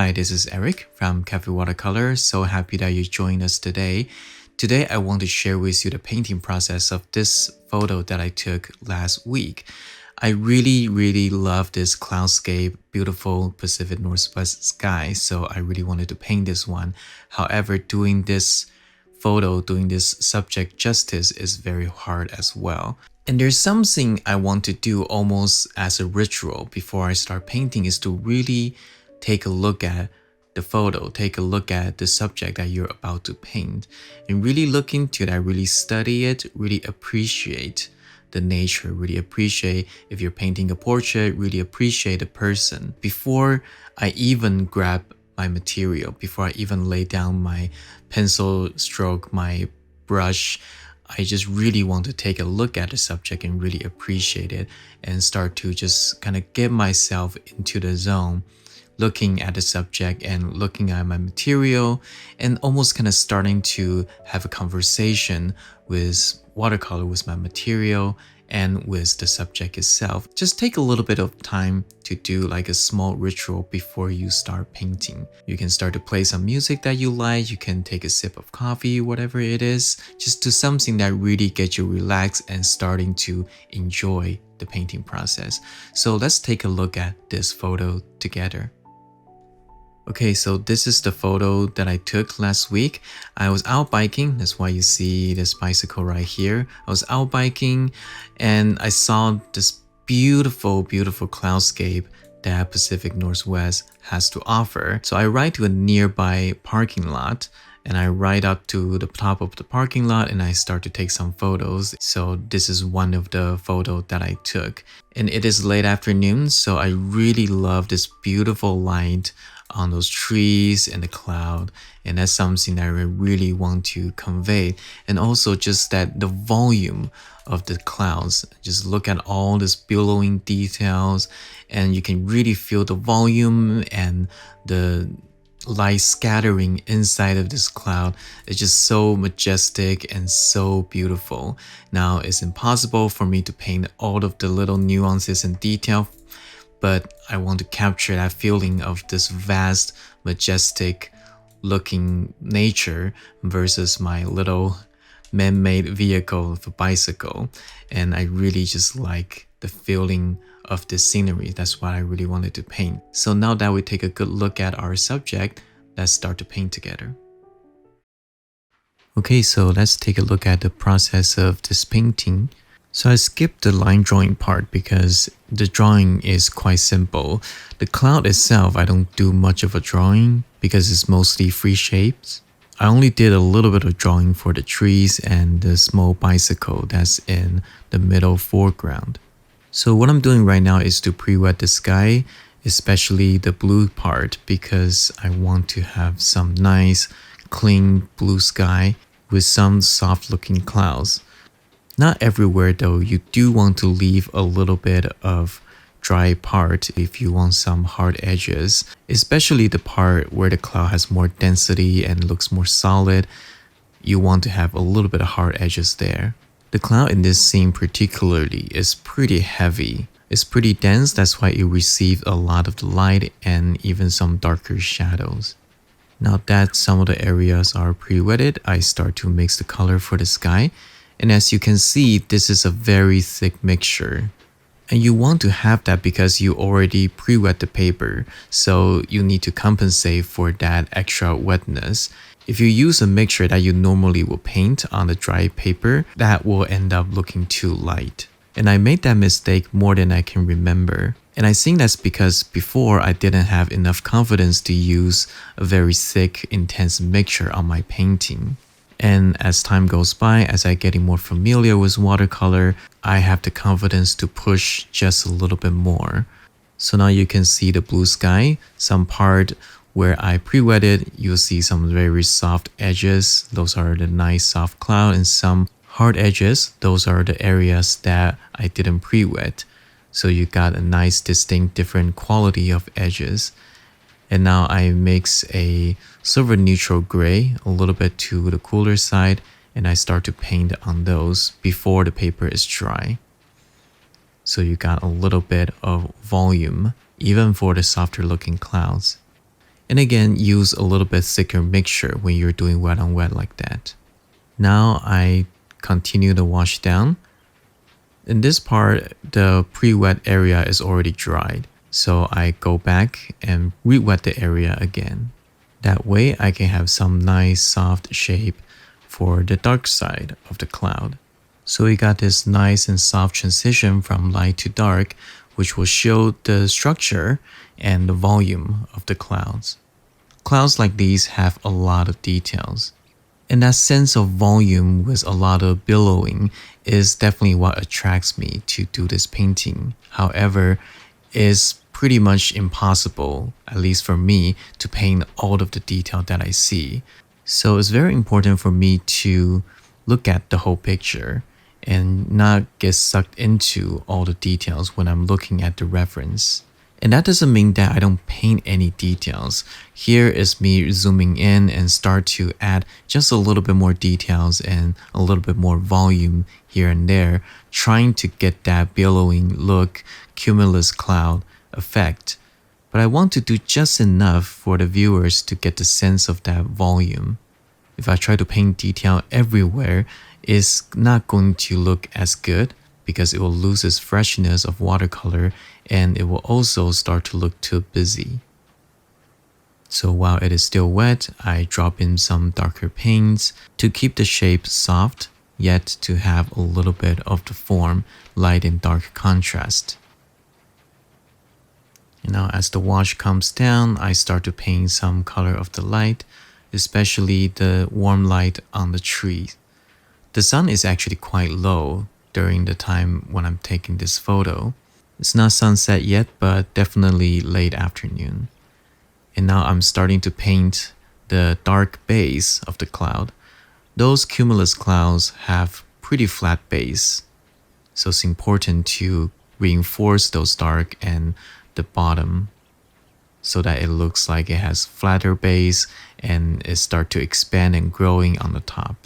Hi, this is Eric from Cafe Watercolor. So happy that you joined us today. Today, I want to share with you the painting process of this photo that I took last week. I really love this cloudscape, beautiful Pacific Northwest sky, so I really wanted to paint this one. However, doing this subject justice is very hard as well. And there's something I want to do almost as a ritual before I start painting is to really take a look at the photo, take a look at the subject that you're about to paint, and really look into that, really study it, really appreciate the nature, really appreciate if you're painting a portrait, really appreciate the person. Before I even grab my material, before I even lay down my pencil stroke, my brush, I just really want to take a look at the subject and really appreciate it and start to just kind of get myself into the zone, looking at the subject and looking at my material and almost kind of starting to have a conversation with watercolor, with my material and with the subject itself. Just take a little bit of time to do like a small ritual before you start painting. You can start to play some music that you like, you can take a sip of coffee, whatever it is. Just do something that really gets you relaxed and starting to enjoy the painting process. So let's take a look at this photo together. Okay, so this is the photo that I took last week. I was out biking, that's why you see this bicycle right here. I was out biking and I saw this beautiful cloudscape that Pacific Northwest has to offer. So I ride to a nearby parking lot and I ride up to the top of the parking lot and I start to take some photos. So this is one of the photos that I took. And it is late afternoon, so I really love this beautiful light on those trees and the cloud, and that's something that I really want to convey. And also just that the volume of the clouds, just look at all these billowing details and you can really feel the volume and the light scattering inside of this cloud. It's just so majestic and so beautiful. Now it's impossible for me to paint all of the little nuances and detail, but I want to capture that feeling of this vast, majestic looking nature versus my little man-made vehicle of a bicycle. And I really just like the feeling of this scenery. That's what I really wanted to paint. So now that we take a good look at our subject, let's start to paint together. Okay, so let's take a look at the process of this painting. So I skipped the line drawing part because the drawing is quite simple. The cloud itself, I don't do much of a drawing because it's mostly free shapes. I only did a little bit of drawing for the trees and the small bicycle that's in the middle foreground. So what I'm doing right now is to pre-wet the sky, especially the blue part, because I want to have some nice, clean blue sky with some soft looking clouds. Not everywhere though, you do want to leave a little bit of dry part if you want some hard edges, especially the part where the cloud has more density and looks more solid. You want to have a little bit of hard edges there. The cloud in this scene particularly is pretty heavy. It's pretty dense, that's why it received a lot of the light and even some darker shadows. Now that some of the areas are pre-wetted, I start to mix the color for the sky. And as you can see, this is a very thick mixture. And you want to have that because you already pre-wet the paper, so you need to compensate for that extra wetness. If you use a mixture that you normally will paint on the dry paper, that will end up looking too light. And I made that mistake more than I can remember. And I think that's because before I didn't have enough confidence to use a very thick, intense mixture on my painting. And as time goes by, as I getting more familiar with watercolor, I have the confidence to push just a little bit more. So now you can see the blue sky. Some part where I pre-wetted, you'll see some very soft edges. Those are the nice soft cloud, and some hard edges. Those are the areas that I didn't pre-wet. So you got a nice distinct different quality of edges. And now I mix a silver neutral gray, a little bit to the cooler side, and I start to paint on those before the paper is dry. So you got a little bit of volume, even for the softer looking clouds. And again, use a little bit thicker mixture when you're doing wet on wet like that. Now I continue the wash down. In this part, the pre-wet area is already dried. So I go back and re-wet the area again. That way I can have some nice soft shape for the dark side of the cloud. So we got this nice and soft transition from light to dark, which will show the structure and the volume of the clouds. Clouds like these have a lot of details. And that sense of volume with a lot of billowing is definitely what attracts me to do this painting. However, it's pretty much impossible, at least for me, to paint all of the detail that I see. So it's very important for me to look at the whole picture and not get sucked into all the details when I'm looking at the reference. And that doesn't mean that I don't paint any details. Here is me zooming in and start to add just a little bit more details and a little bit more volume here and there, trying to get that billowing look, cumulus cloud effect. But I want to do just enough for the viewers to get the sense of that volume. If I try to paint detail everywhere, it's not going to look as good, because it will lose its freshness of watercolor and it will also start to look too busy. So while it is still wet, I drop in some darker paints to keep the shape soft, yet to have a little bit of the form, light and dark contrast. And now as the wash comes down, I start to paint some color of the light, especially the warm light on the trees. The sun is actually quite low during the time when I'm taking this photo. It's not sunset yet, but definitely late afternoon. And now I'm starting to paint the dark base of the cloud. Those cumulus clouds have pretty flat base, so it's important to reinforce those dark and the bottom so that it looks like it has flatter base and it starts to expand and growing on the top.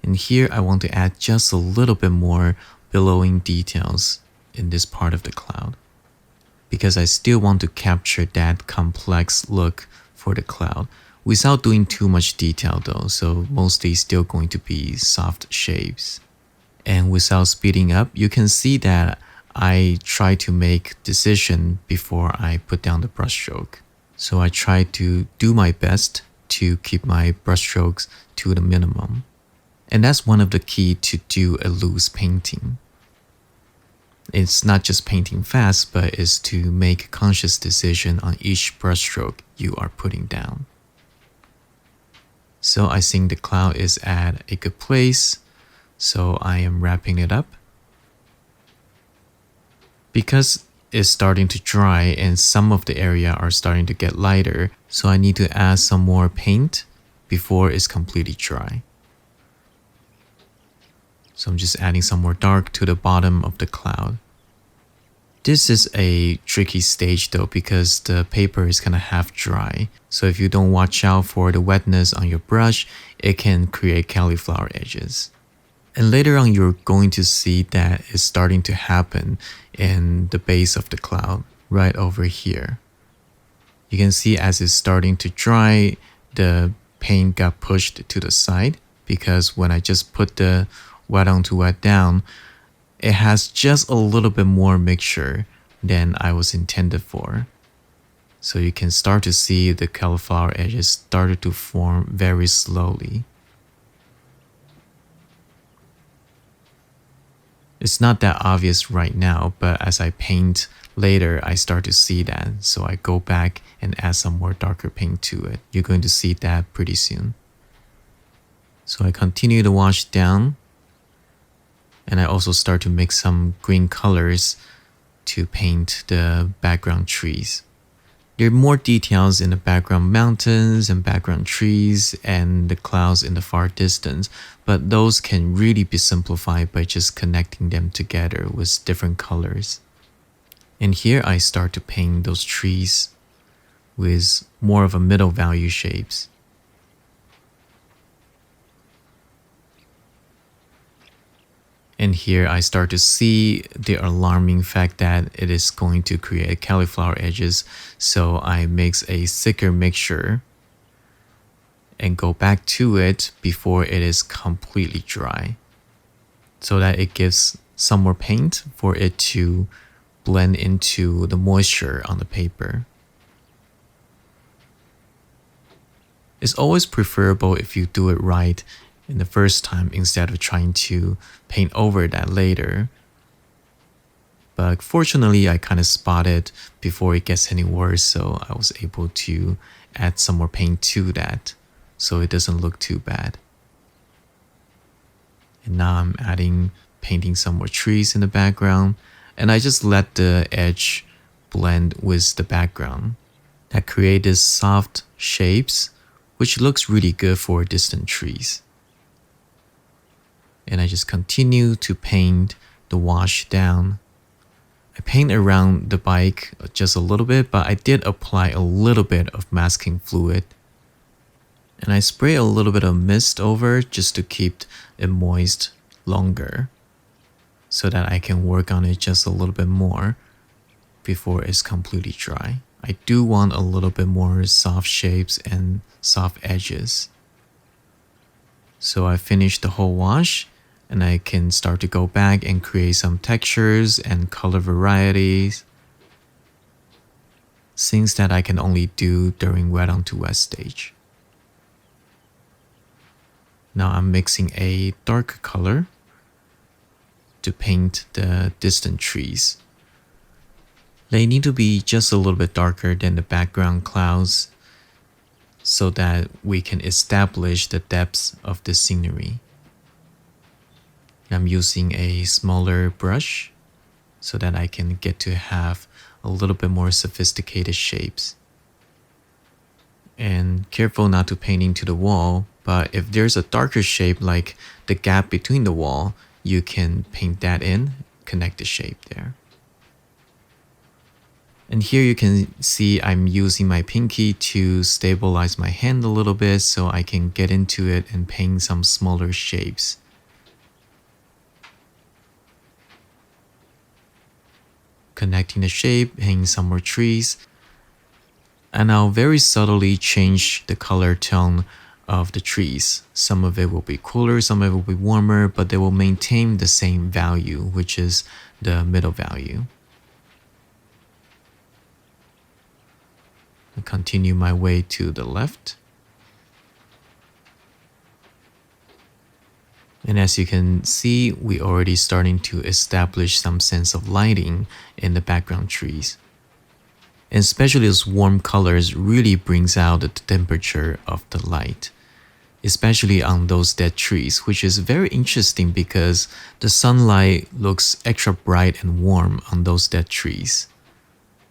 And here I want to add just a little bit more billowing details in this part of the cloud, because I still want to capture that complex look for the cloud without doing too much detail though, so mostly still going to be soft shapes. And without speeding up, you can see that I try to make decision before I put down the brushstroke. So I try to do my best to keep my brushstrokes to the minimum. And that's one of the key to do a loose painting. It's not just painting fast, but it's to make a conscious decision on each brushstroke you are putting down. So I think the cloud is at a good place, so I am wrapping it up. Because it's starting to dry and some of the area are starting to get lighter, so I need to add some more paint before it's completely dry. So I'm just adding some more dark to the bottom of the cloud. This is a tricky stage though, because the paper is kind of half dry. So if you don't watch out for the wetness on your brush, it can create cauliflower edges. And later on, you're going to see that it's starting to happen in the base of the cloud, right over here. You can see as it's starting to dry, the paint got pushed to the side, because when I just put the wet on to wet down, it has just a little bit more mixture than I was intended for. So you can start to see the cauliflower edges started to form very slowly. It's not that obvious right now, but as I paint later, I start to see that. So I go back and add some more darker paint to it. You're going to see that pretty soon. So I continue to wash down. And I also start to mix some green colors to paint the background trees. There are more details in the background mountains and background trees and the clouds in the far distance, but those can really be simplified by just connecting them together with different colors. And here I start to paint those trees with more of a middle value shapes. And here I start to see the alarming fact that it is going to create cauliflower edges. So I mix a thicker mixture and go back to it before it is completely dry, so that it gives some more paint for it to blend into the moisture on the paper. It's always preferable if you do it right in the first time instead of trying to paint over that later. But fortunately, I kind of spotted before it gets any worse, so I was able to add some more paint to that so it doesn't look too bad. And now I'm painting some more trees in the background, and I just let the edge blend with the background that create these soft shapes, which looks really good for distant trees. And I just continue to paint the wash down. I paint around the bike just a little bit, but I did apply a little bit of masking fluid. And I spray a little bit of mist over just to keep it moist longer, so that I can work on it just a little bit more before it's completely dry. I do want a little bit more soft shapes and soft edges. So I finished the whole wash, and I can start to go back and create some textures and color varieties, things that I can only do during wet onto wet stage. Now I'm mixing a darker color to paint the distant trees. They need to be just a little bit darker than the background clouds so that we can establish the depths of the scenery. I'm using a smaller brush so that I can get to have a little bit more sophisticated shapes. And careful not to paint into the wall, but if there's a darker shape like the gap between the wall, you can paint that in, connect the shape there. And here you can see I'm using my pinky to stabilize my hand a little bit so I can get into it and paint some smaller shapes. Connecting the shape, painting some more trees. And I'll very subtly change the color tone of the trees. Some of it will be cooler, some of it will be warmer, but they will maintain the same value, which is the middle value. I'll continue my way to the left. And as you can see, we're already starting to establish some sense of lighting in the background trees. And especially those warm colors really brings out the temperature of the light, especially on those dead trees, which is very interesting because the sunlight looks extra bright and warm on those dead trees.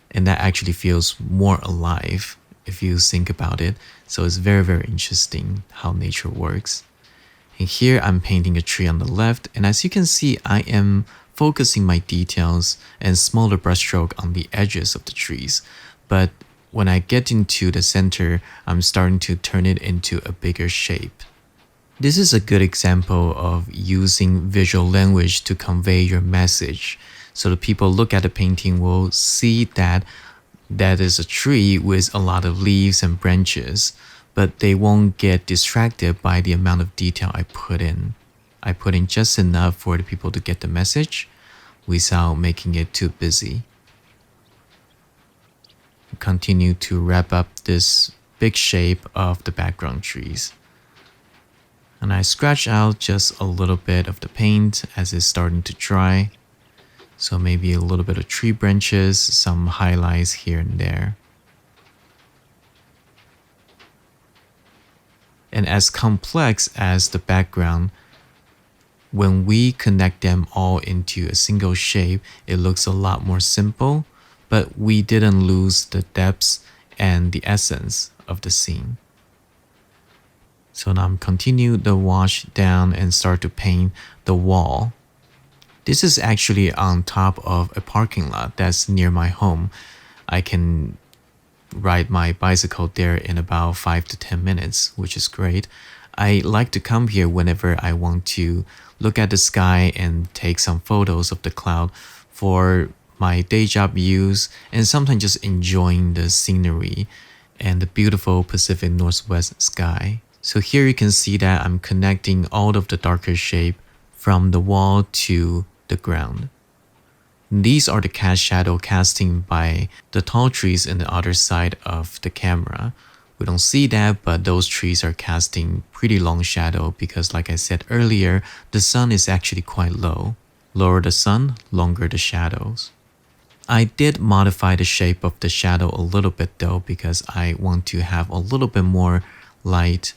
And that actually feels more alive if you think about it. So it's very, very interesting how nature works. And here I'm painting a tree on the left, and as you can see, I am focusing my details and smaller brushstroke on the edges of the trees. But when I get into the center, I'm starting to turn it into a bigger shape. This is a good example of using visual language to convey your message. So the people look at the painting will see that that is a tree with a lot of leaves and branches, but they won't get distracted by the amount of detail I put in. I put in just enough for the people to get the message without making it too busy. Continue to wrap up this big shape of the background trees. And I scratch out just a little bit of the paint as it's starting to dry. So maybe a little bit of tree branches, some highlights here and there. And as complex as the background, when we connect them all into a single shape, it looks a lot more simple, but we didn't lose the depths and the essence of the scene. So now I'm continue the wash down and start to paint the wall. This is actually on top of a parking lot that's near my home. I can ride my bicycle there in about 5 to 10 minutes, which is great. I like to come here whenever I want to look at the sky and take some photos of the cloud for my day job use, and sometimes just enjoying the scenery and the beautiful Pacific Northwest sky. So here you can see that I'm connecting all of the darker shape from the wall to the ground. These are the cast shadow casting by the tall trees in the other side of the camera. We don't see that, but those trees are casting pretty long shadow because, like I said earlier, the sun is actually quite low. Lower the sun, longer the shadows. I did modify the shape of the shadow a little bit though, because I want to have a little bit more light,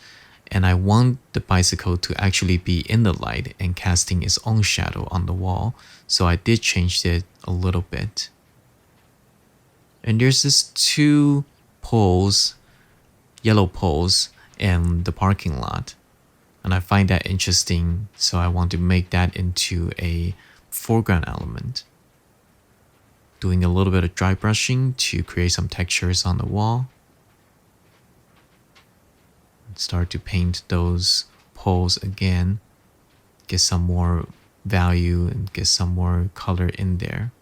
and I want the bicycle to actually be in the light and casting its own shadow on the wall. So I did change it a little bit. And there's this two poles, yellow poles, in the parking lot. And I find that interesting, so I want to make that into a foreground element. Doing a little bit of dry brushing to create some textures on the wall. Start to paint those poles again. Get some more value and get some more color in there.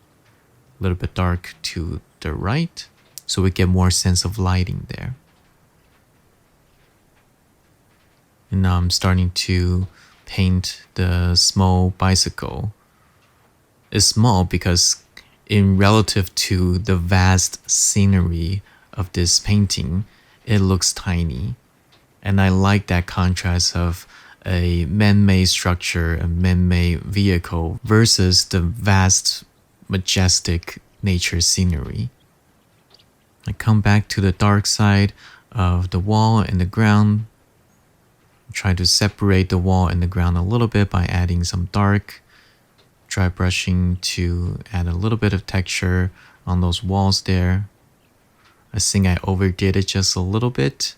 A little bit dark to the right, so we get more sense of lighting there. And now I'm starting to paint the small bicycle. It's small because in relative to the vast scenery of this painting, it looks tiny. And I like that contrast of a man-made structure, a man-made vehicle versus the vast, majestic nature scenery. I come back to the dark side of the wall and the ground. Try to separate the wall and the ground a little bit by adding some dark, dry brushing to add a little bit of texture on those walls there. I think I overdid it just a little bit.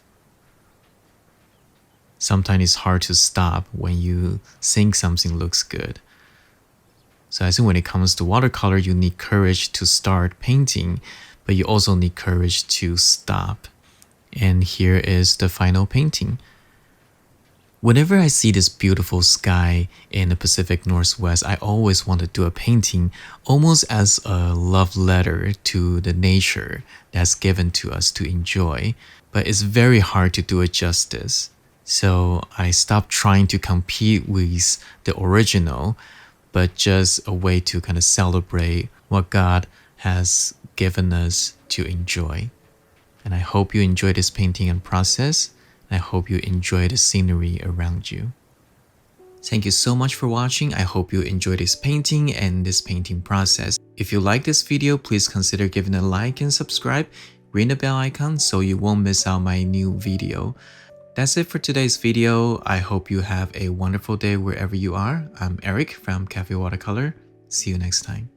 Sometimes it's hard to stop when you think something looks good. So I think when it comes to watercolor, you need courage to start painting, but you also need courage to stop. And here is the final painting. Whenever I see this beautiful sky in the Pacific Northwest, I always want to do a painting almost as a love letter to the nature that's given to us to enjoy, but it's very hard to do it justice. So I stopped trying to compete with the original, but just a way to kind of celebrate what God has given us to enjoy. And I hope you enjoy this painting and process. I hope you enjoy the scenery around you. Thank you so much for watching. I hope you enjoyed this painting and this painting process. If you like this video, please consider giving a like and subscribe. Ring the bell icon so you won't miss out my new video. That's it for today's video. I hope you have a wonderful day wherever you are. I'm Eric from Cafe Watercolor. See you next time.